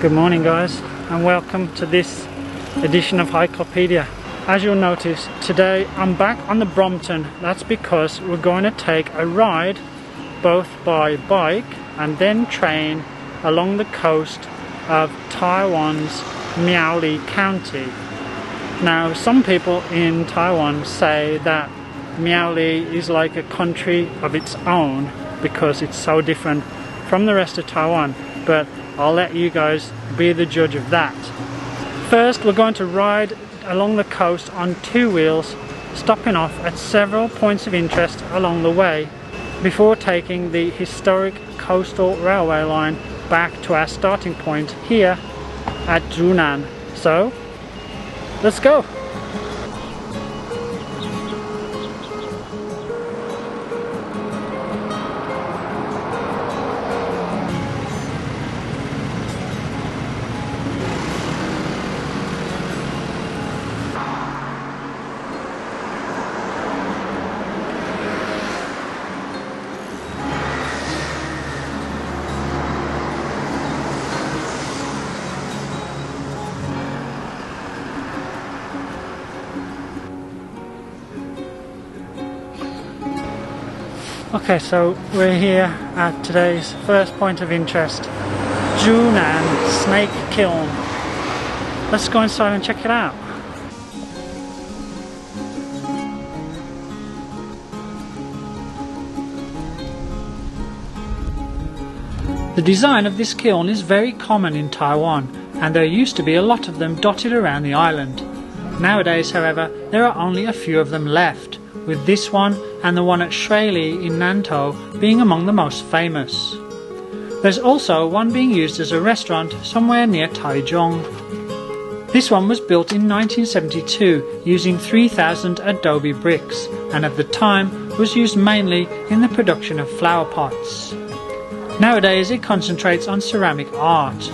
Good morning guys, and welcome to this edition of Highclopedia. As you'll notice, today I'm back on the Brompton. That's because we're going to take a ride both by bike and then train along the coast of Taiwan's Miaoli County. Now, some people in Taiwan say that Miaoli is like a country of its own because it's so different from the rest of Taiwan, but I'll let you guys be the judge of that. First, we're going to ride along the coast on two wheels, stopping off at several points of interest along the way before taking the historic coastal railway line back to our starting point here at Zhunan. So, let's go! Okay, so we're here at today's first point of interest, Zhunan Snake Kiln. Let's go inside and check it out. The design of this kiln is very common in Taiwan, and there used to be a lot of them dotted around the island. Nowadays, however, there are only a few of them left, with this one and the one at Shuili in Nantou being among the most famous. There's also one being used as a restaurant somewhere near Taichung. This one was built in 1972 using 3,000 adobe bricks, and at the time was used mainly in the production of flower pots. Nowadays it concentrates on ceramic art.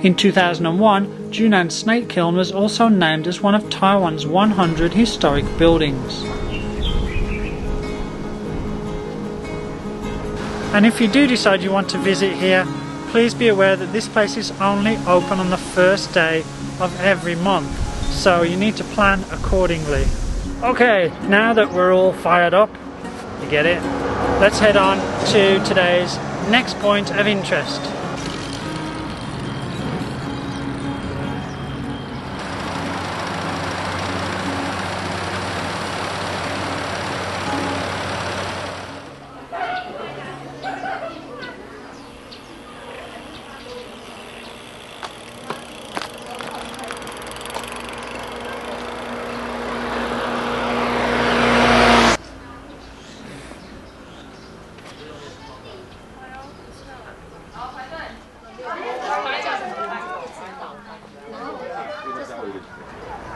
In 2001, Zhunan Snake Kiln was also named as one of Taiwan's 100 historic buildings. And if you do decide you want to visit here, please be aware that this place is only open on the first day of every month, so you need to plan accordingly. Okay, now that we're all fired up, you get it, let's head on to today's next point of interest.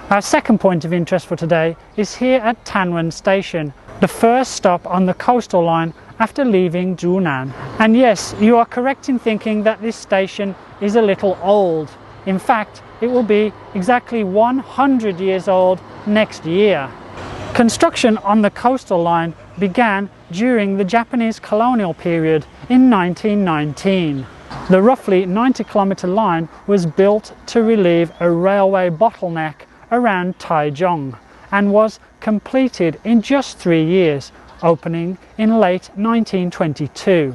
Our second point of interest for today is here at TAIWAN Station, the first stop on the coastal line after leaving Zhunan. And yes, you are correct in thinking that this station is a little old. In fact, it will be exactly 100 years old next year. Construction on the coastal line began during the Japanese colonial period in 1919. The roughly 90-kilometer line was built to relieve a railway bottleneck around Taichung and was completed in just 3 years, opening in late 1922.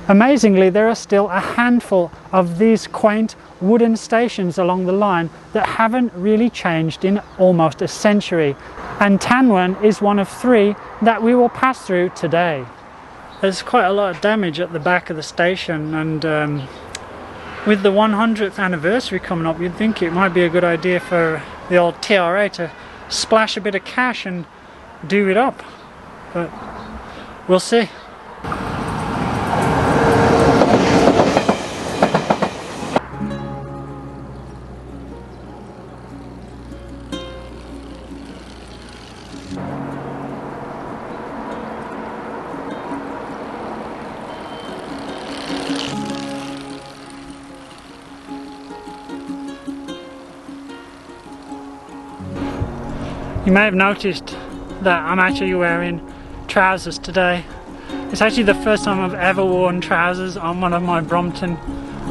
Amazingly, there are still a handful of these quaint wooden stations along the line that haven't really changed in almost a century, and TAIWAN is one of 3 that we will pass through today. There's quite a lot of damage at the back of the station, and with the 100th anniversary coming up, you'd think it might be a good idea for the old TRA to splash a bit of cash and do it up, but we'll see. You may have noticed that I'm actually wearing trousers today. It's actually the first time I've ever worn trousers on one of my Brompton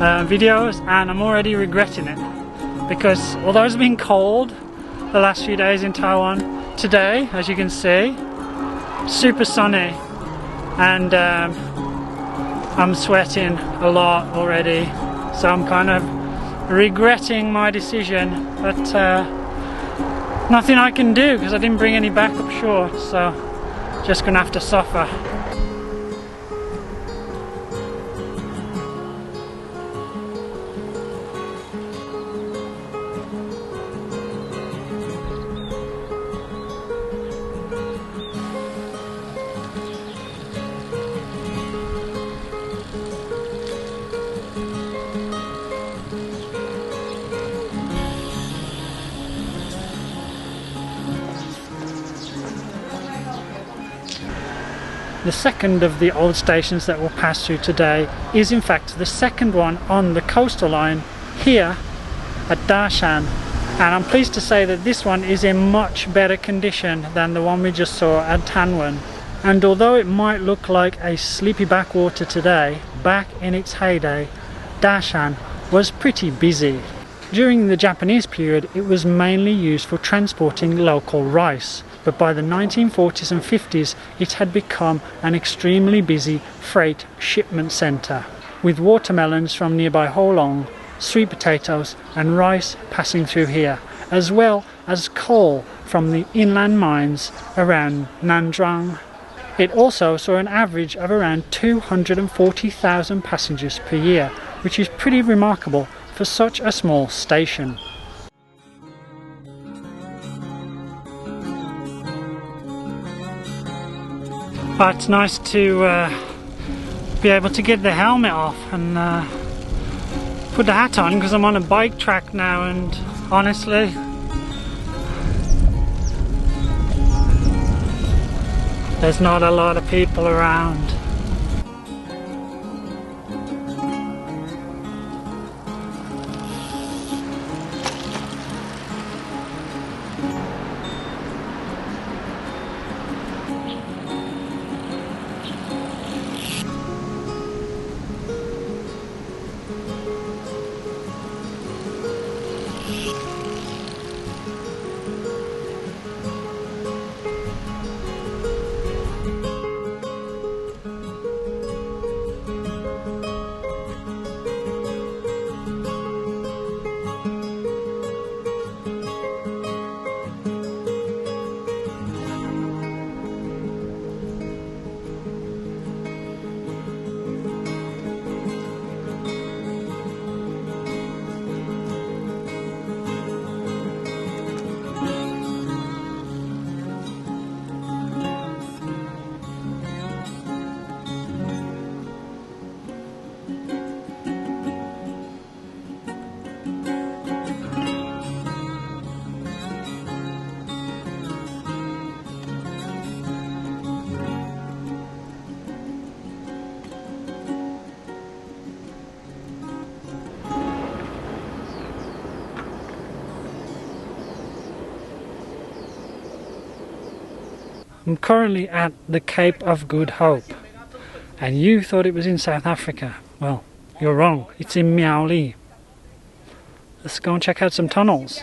videos, and I'm already regretting it, because although it's been cold the last few days in Taiwan, today, as you can see, super sunny, and I'm sweating a lot already, so I'm kind of regretting my decision, but nothing I can do because I didn't bring any backup shorts, so just gonna have to suffer. The second of the old stations that we'll pass through today is in fact the second one on the coastal line here at Dashan, and I'm pleased to say that this one is in much better condition than the one we just saw at Taiwan. And although it might look like a sleepy backwater today, back in its heyday, Dashan was pretty busy. During the Japanese period, it was mainly used for transporting local rice, but by the 1940s and 50s it had become an extremely busy freight shipment centre, with watermelons from nearby Holong, sweet potatoes and rice passing through here, as well as coal from the inland mines around Nanzhuang. It also saw an average of around 240,000 passengers per year, which is pretty remarkable for such a small station. But it's nice to be able to get the helmet off and put the hat on, because I'm on a bike track now, and honestly, there's not a lot of people around. I'm currently at the Cape of Good Hope, and you thought it was in South Africa. Well, you're wrong, it's in Miaoli. Let's go and check out some tunnels.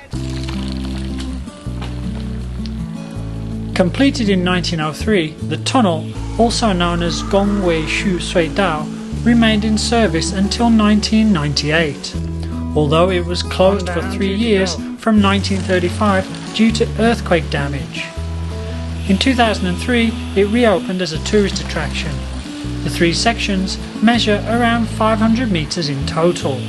Completed in 1903, the tunnel, also known as Gongweixu Tunnels, remained in service until 1998, although it was closed for 3 years from 1935 due to earthquake damage. In 2003, it reopened as a tourist attraction. The 3 sections measure around 500 meters in total.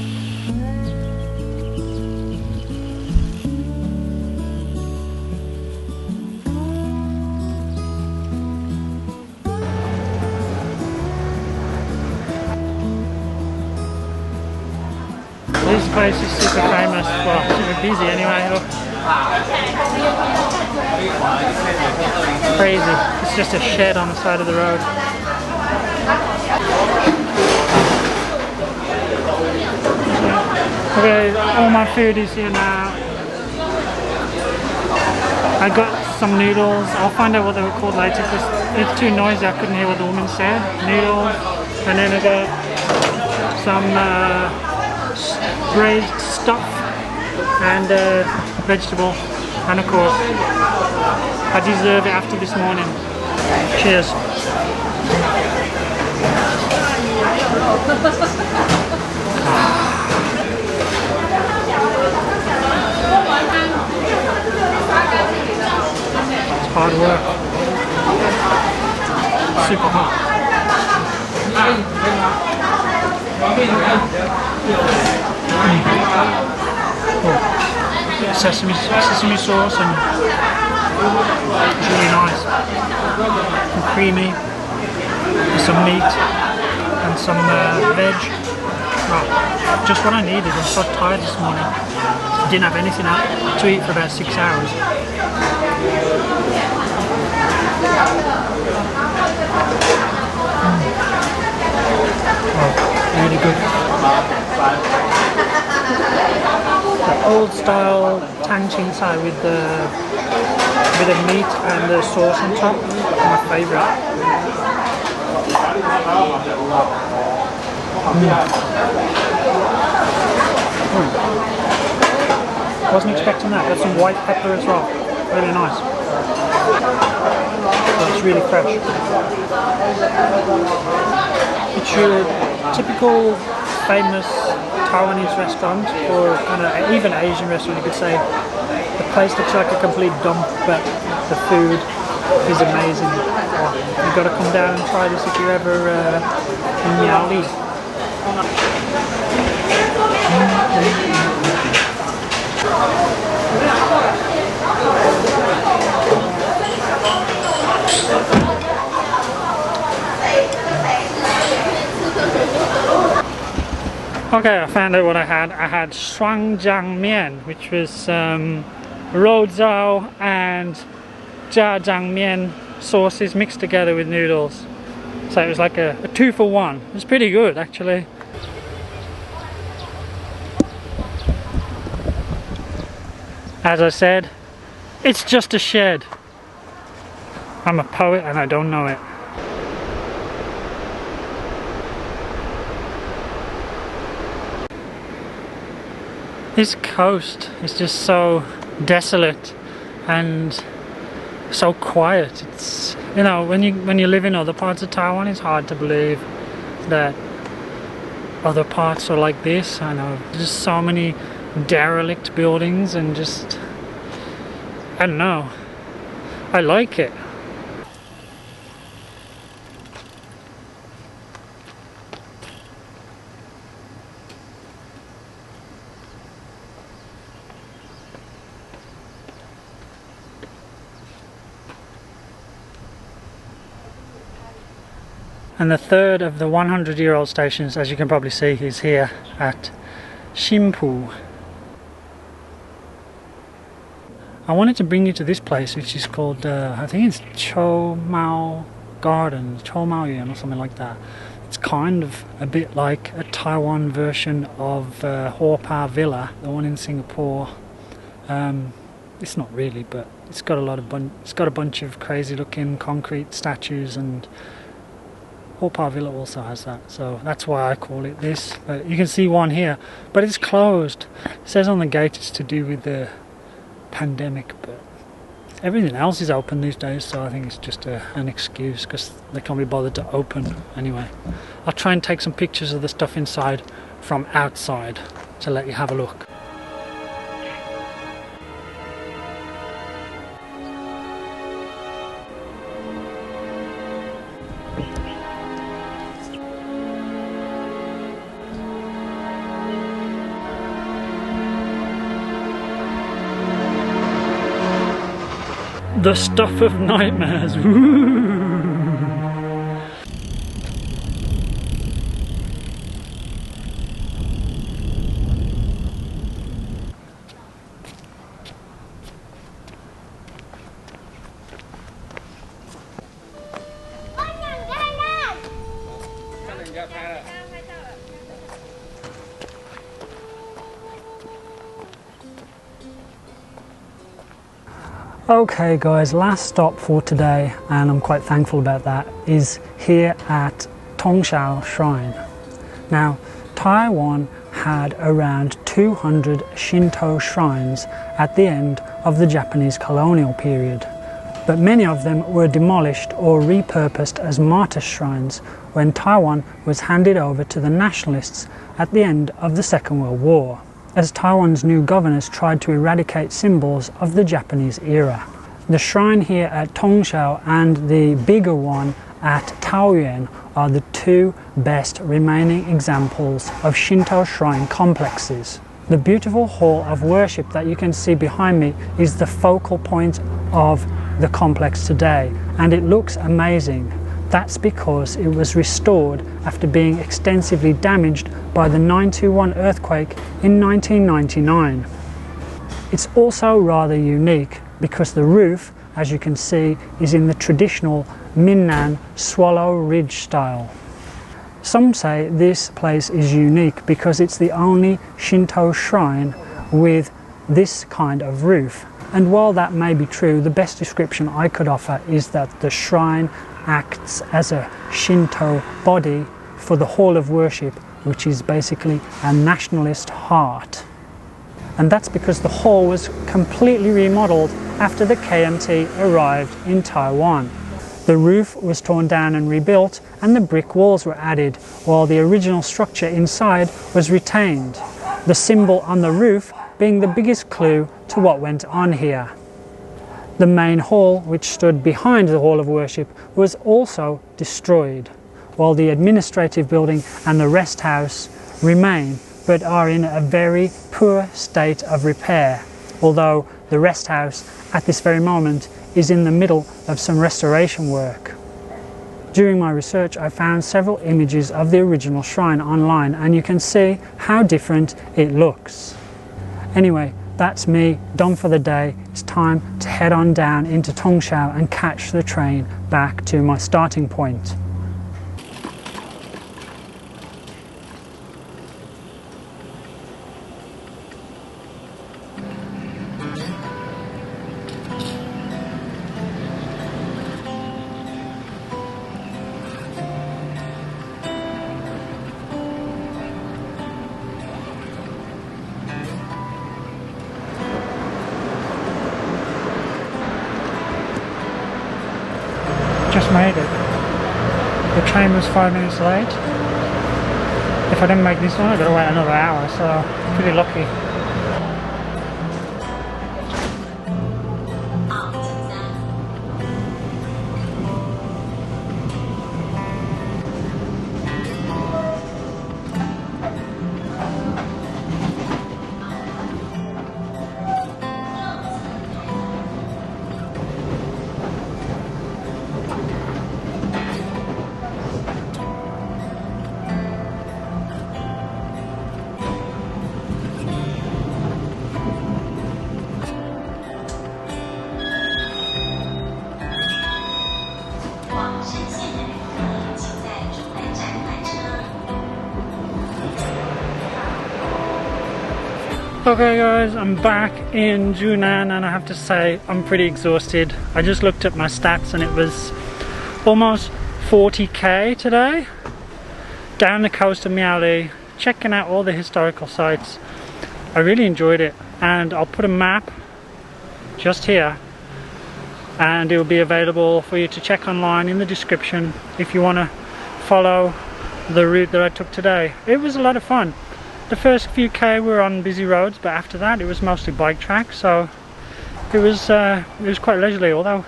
This place is super famous, well, super busy anyway. Look. Crazy. It's just a shed on the side of the road. Okay, all my food is here now. I got some noodles. I'll find out what they were called later because it's too noisy. I couldn't hear what the woman said. Noodles, and then I got some braised stuff and vegetable, and of course I deserve it after this morning. Cheers. It's hard work. Super hot. Oh. Sesame sauce, and it's really nice and creamy, with some meat and some veg. Well, just what I needed. I'm so tired this morning. Didn't have anything to eat for about 6 hours. Oh, really good. The old style tang ching sai with the meat and the sauce on top. My favourite. Wasn't expecting that. Got some white pepper as well. Really nice. So it's really fresh. It's your typical famous Taiwanese restaurant, or kind of even Asian restaurant, you could say. The place looks like a complete dump, but the food is amazing. Oh, you've got to come down and try this if you're ever in Miaoli. Okay, I found out what I had. I had shuangjiang which was rozao and jiajiangmian sauces mixed together with noodles. So it was like a 2-for-1. It was pretty good, actually. As I said, it's just a shed. I'm a poet and I don't know it. This coast is just so desolate and so quiet. It's, you know, when you live in other parts of Taiwan, it's hard to believe that other parts are like this. I know there's so many derelict buildings and just, I don't know, I like it. And the third of the 100-year-old stations, as you can probably see, is here at Xinpu. I wanted to bring you to this place, which is called, I think it's Cho Mao Garden, Cho Mao Yuan or something like that. It's kind of a bit like a Taiwan version of Haw Pa Villa, the one in Singapore. It's not really, but it's got a bunch of crazy-looking concrete statues, and Haw Pa Villa also has that, so that's why I call it this. But you can see one here, but it's closed. It says on the gate it's to do with the pandemic, but everything else is open these days, so I think it's just an excuse because they can't be bothered to open anyway. I'll try and take some pictures of the stuff inside from outside to let you have a look. The stuff of nightmares. Woo! Okay guys, last stop for today, and I'm quite thankful about that, is here at Tongshao Shrine. Now, Taiwan had around 200 Shinto shrines at the end of the Japanese colonial period, but many of them were demolished or repurposed as martyr shrines when Taiwan was handed over to the nationalists at the end of the Second World War, as Taiwan's new governors tried to eradicate symbols of the Japanese era. The shrine here at Tongshao and the bigger one at Taoyuan are the two best remaining examples of Shinto shrine complexes. The beautiful hall of worship that you can see behind me is the focal point of the complex today, and it looks amazing. That's because it was restored after being extensively damaged by the 9/21 earthquake in 1999. It's also rather unique because the roof, as you can see, is in the traditional Minnan Swallow Ridge style. Some say this place is unique because it's the only Shinto shrine with this kind of roof. And while that may be true, the best description I could offer is that the shrine acts as a Shinto body for the hall of worship, which is basically a nationalist heart. And that's because the hall was completely remodeled after the KMT arrived in Taiwan. The roof was torn down and rebuilt, and the brick walls were added, while the original structure inside was retained, the symbol on the roof being the biggest clue to what went on here. The main hall, which stood behind the hall of worship, was also destroyed, while the administrative building and the rest house remain, but are in a very poor state of repair, although the rest house at this very moment is in the middle of some restoration work. During my research, I found several images of the original shrine online, and you can see how different it looks. Anyway, that's me done for the day. It's time to head on down into Tongshao and catch the train back to my starting point. Just made it. The train was 5 minutes late. If I didn't make this one, I'd gotta wait another hour, so pretty lucky. Okay guys, I'm back in Zhunan and I have to say I'm pretty exhausted. I just looked at my stats and it was almost 40k today. Down the coast of Miaoli, checking out all the historical sites. I really enjoyed it, and I'll put a map just here and it will be available for you to check online in the description if you want to follow the route that I took today. It was a lot of fun. The first few K were on busy roads, but after that it was mostly bike tracks, so it was quite leisurely, although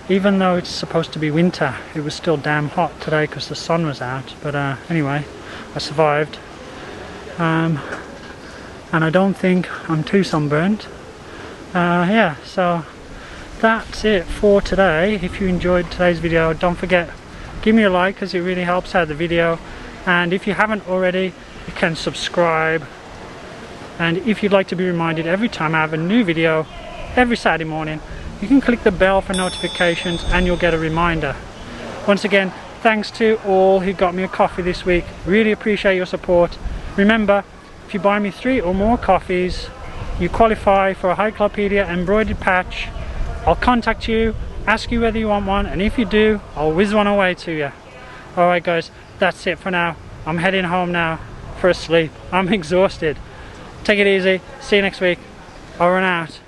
even though it's supposed to be winter, it was still damn hot today because the sun was out. But anyway, I survived, and I don't think I'm too sunburnt. Yeah, so that's it for today. If you enjoyed today's video, don't forget, give me a like because it really helps out the video, and if you haven't already, you can subscribe, and if you'd like to be reminded every time I have a new video every Saturday morning, you can click the bell for notifications and you'll get a reminder. Once again, thanks to all who got me a coffee this week. Really appreciate your support. Remember, if you buy me 3 or more coffees, you qualify for a Hyclopedia embroidered patch. I'll contact you, ask you whether you want one, and if you do, I'll whiz one away to you. Alright guys, that's it for now. I'm heading home now for a sleep. I'm exhausted. Take it easy. See you next week. Over and out.